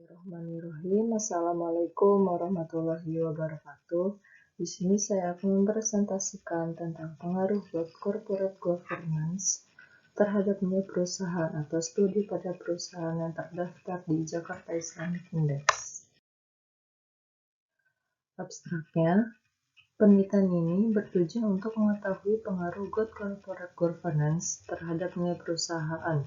Bismillahirrahmanirrahim. Assalamualaikum warahmatullahi wabarakatuh. Di sini saya akan mempresentasikan tentang pengaruh corporate governance terhadap nilai perusahaan atau studi pada perusahaan yang terdaftar di Jakarta Islamic Index. Abstraknya, penelitian ini bertujuan untuk mengetahui pengaruh corporate governance terhadap nilai perusahaan.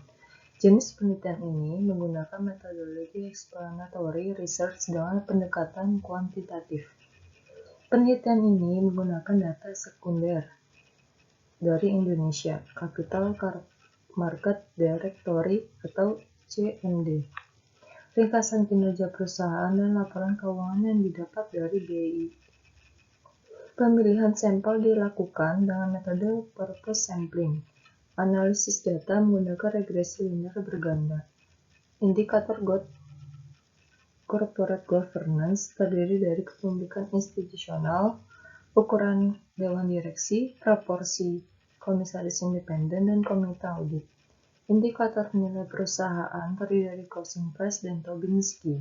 Jenis penelitian ini menggunakan metodologi explanatory research dengan pendekatan kuantitatif. Penelitian ini menggunakan data sekunder dari Indonesia, Capital Market Directory atau CMD, ringkasan kinerja perusahaan dan laporan keuangan yang didapat dari BI. Pemilihan sampel dilakukan dengan metode purpose sampling. Analisis data menggunakan regresi linear berganda. Indikator corporate governance terdiri dari kepemilikan institusional, ukuran dewan direksi, proporsi komisaris independen, dan komite audit. Indikator nilai perusahaan terdiri dari closing price dan Tobinski.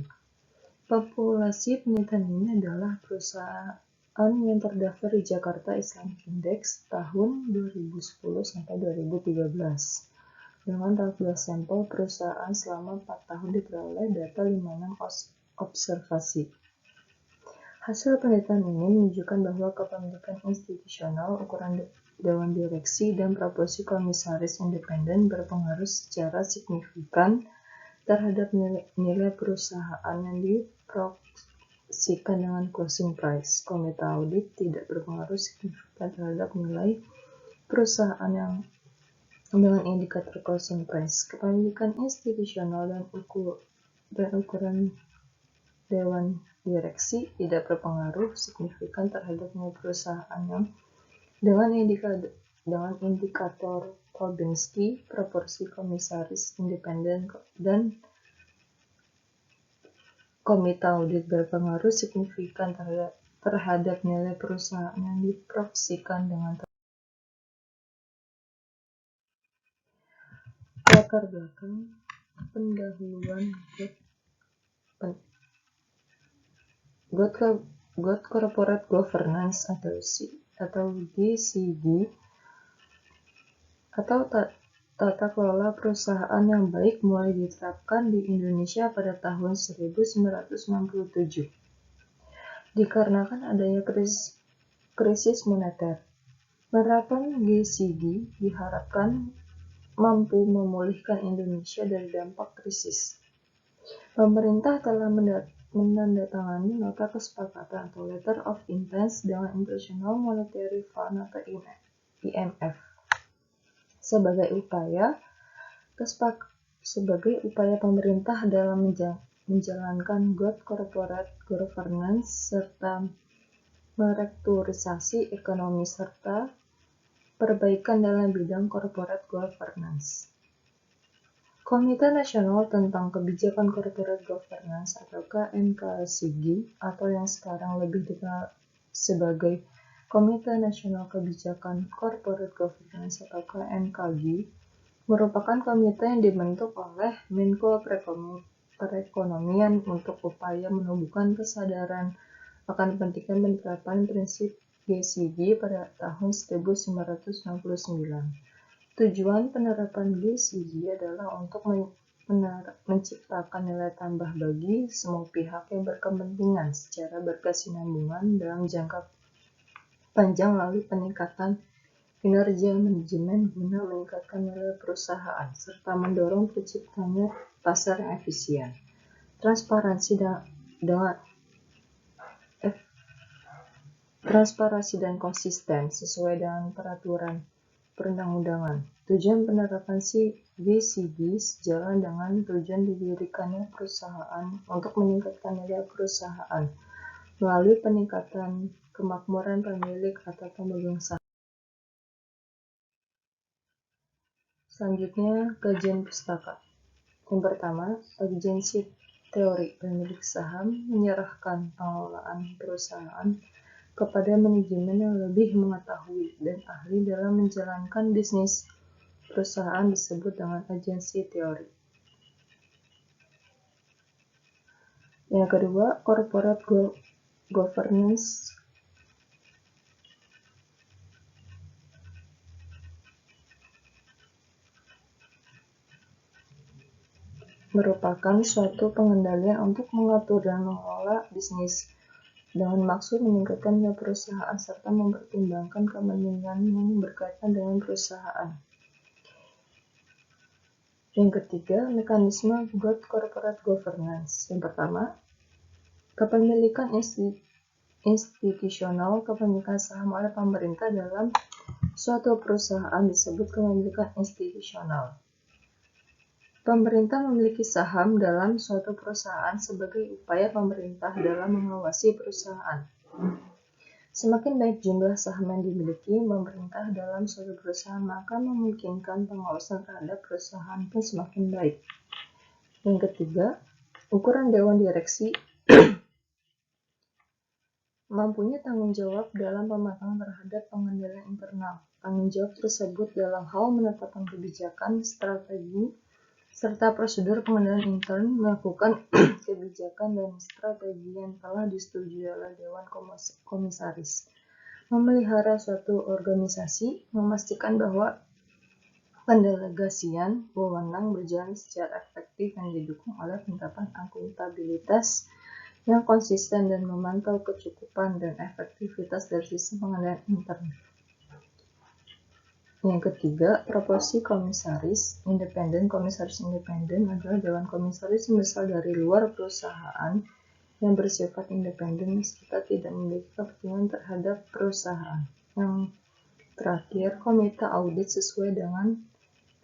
Populasi penelitian ini adalah perusahaan yang terdaftar di Jakarta Islamic Index tahun 2010 sampai 2013 dengan 14 sampel perusahaan selama 4 tahun diperoleh data 56 observasi. Hasil penelitian ini menunjukkan bahwa kepemilikan institusional, ukuran dewan direksi, dan proporsi komisaris independen berpengaruh secara signifikan terhadap nilai perusahaan yang diproyeksikan dengan closing price. Komite audit tidak berpengaruh signifikan terhadap nilai perusahaan yang dengan indikator closing price. Kepemilikan institusional dan ukuran dewan direksi tidak berpengaruh signifikan terhadap nilai perusahaan yang dengan indikator Tobinski, proporsi komisaris independen, dan komite audit berpengaruh signifikan terhadap nilai perusahaan yang diproyeksikan dengan latar belakang pendahuluan corporate governance atau GCG atau tata kelola perusahaan yang baik mulai diterapkan di Indonesia pada tahun 1967. Dikarenakan adanya krisis moneter, penerapan GCG diharapkan mampu memulihkan Indonesia dari dampak krisis. Pemerintah telah menandatangani nota kesepakatan atau Letter of Intent dengan International Monetary Fund atau IMF sebagai upaya pemerintah dalam menjalankan good corporate governance serta merestrukturisasi ekonomi serta perbaikan dalam bidang corporate governance. Komite Nasional tentang Kebijakan Corporate Governance atau KNKSG atau yang sekarang lebih dikenal sebagai Komite Nasional Kebijakan Corporate Governance atau KNKG merupakan komite yang dibentuk oleh Menko Perekonomian untuk upaya menumbuhkan kesadaran akan pentingnya penerapan prinsip GCG pada tahun 1969. Tujuan penerapan GCG adalah untuk menciptakan nilai tambah bagi semua pihak yang berkepentingan secara berkesinambungan dalam jangka panjang melalui peningkatan kinerja manajemen guna meningkatkan nilai perusahaan serta mendorong terciptanya pasar yang efisien, transparansi dan konsisten sesuai dengan peraturan perundang-undangan. Tujuan penerapan GCG sejalan dengan tujuan didirikannya perusahaan untuk meningkatkan nilai perusahaan melalui peningkatan kemakmuran pemilik atau pemegang saham. Selanjutnya, kajian pustaka. Yang pertama, agensi teori pemilik saham menyerahkan pengelolaan perusahaan kepada manajemen yang lebih mengetahui dan ahli dalam menjalankan bisnis perusahaan disebut dengan agensi teori. Yang kedua, corporate governance merupakan suatu pengendalian untuk mengatur dan mengelola bisnis dengan maksud meningkatkan nilai perusahaan serta mempertimbangkan kepentingan yang berkaitan dengan perusahaan. Yang ketiga, mekanisme good corporate governance. Yang pertama, kepemilikan institusional. Kepemilikan saham oleh pemerintah dalam suatu perusahaan disebut kepemilikan institusional. Pemerintah memiliki saham dalam suatu perusahaan sebagai upaya pemerintah dalam mengawasi perusahaan. Semakin baik jumlah saham yang dimiliki pemerintah dalam suatu perusahaan, maka memungkinkan pengawasan terhadap perusahaan pun semakin baik. Yang ketiga, ukuran dewan direksi mempunyai tanggung jawab dalam pematangan terhadap pengendalian internal. Tanggung jawab tersebut dalam hal menetapkan kebijakan, strategi, serta prosedur pengendalian intern, melakukan kebijakan dan strategi yang telah disetujui oleh Dewan Komisaris, memelihara suatu organisasi, memastikan bahwa pendelegasian wewenang berjalan secara efektif dan didukung oleh penerapan akuntabilitas yang konsisten dan memantau kecukupan dan efektivitas dari sistem pengendalian intern. Yang ketiga, proporsi komisaris independen. Komisaris independen adalah dewan komisaris yang berasal dari luar perusahaan yang bersifat independen serta tidak memiliki kepentingan terhadap perusahaan. Yang terakhir, komite audit sesuai dengan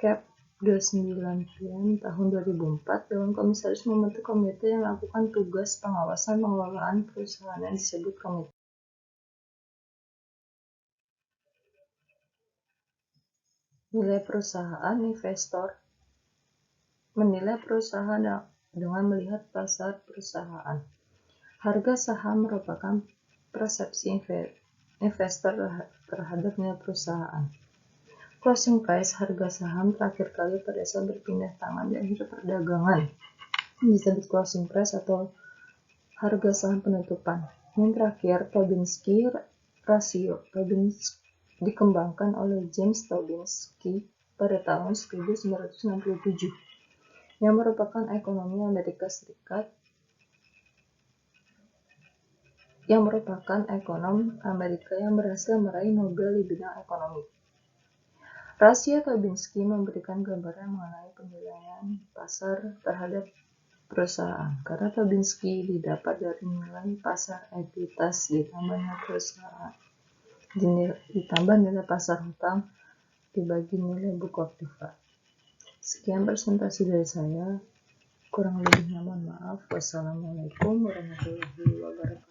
Cap 29 tahun 2004, Dewan Komisaris membentuk komite yang melakukan tugas pengawasan pengelolaan perusahaan yang disebut komite. Nilai perusahaan. Investor menilai perusahaan dengan melihat pasar perusahaan. Harga saham merupakan persepsi investor terhadap nilai perusahaan. Closing price, harga saham terakhir kali pada saat berpindah tangan di akhir perdagangan, disebut closing price atau harga saham penutupan. Yang terakhir, Tobinski rasio. Tobinski dikembangkan oleh James Tobinski pada tahun 1967, yang merupakan ekonom Amerika Serikat yang berhasil meraih Nobel di bidang ekonomi. Rasio Tobinski memberikan gambaran mengenai penilaian pasar terhadap perusahaan, karena Tobinski didapat dari nilai pasar ekuitas ditambah nilai pasar hutang dibagi nilai book of the value. Sekian presentasi dari saya, kurang lebihnya mohon maaf. Wassalamualaikum warahmatullahi wabarakatuh.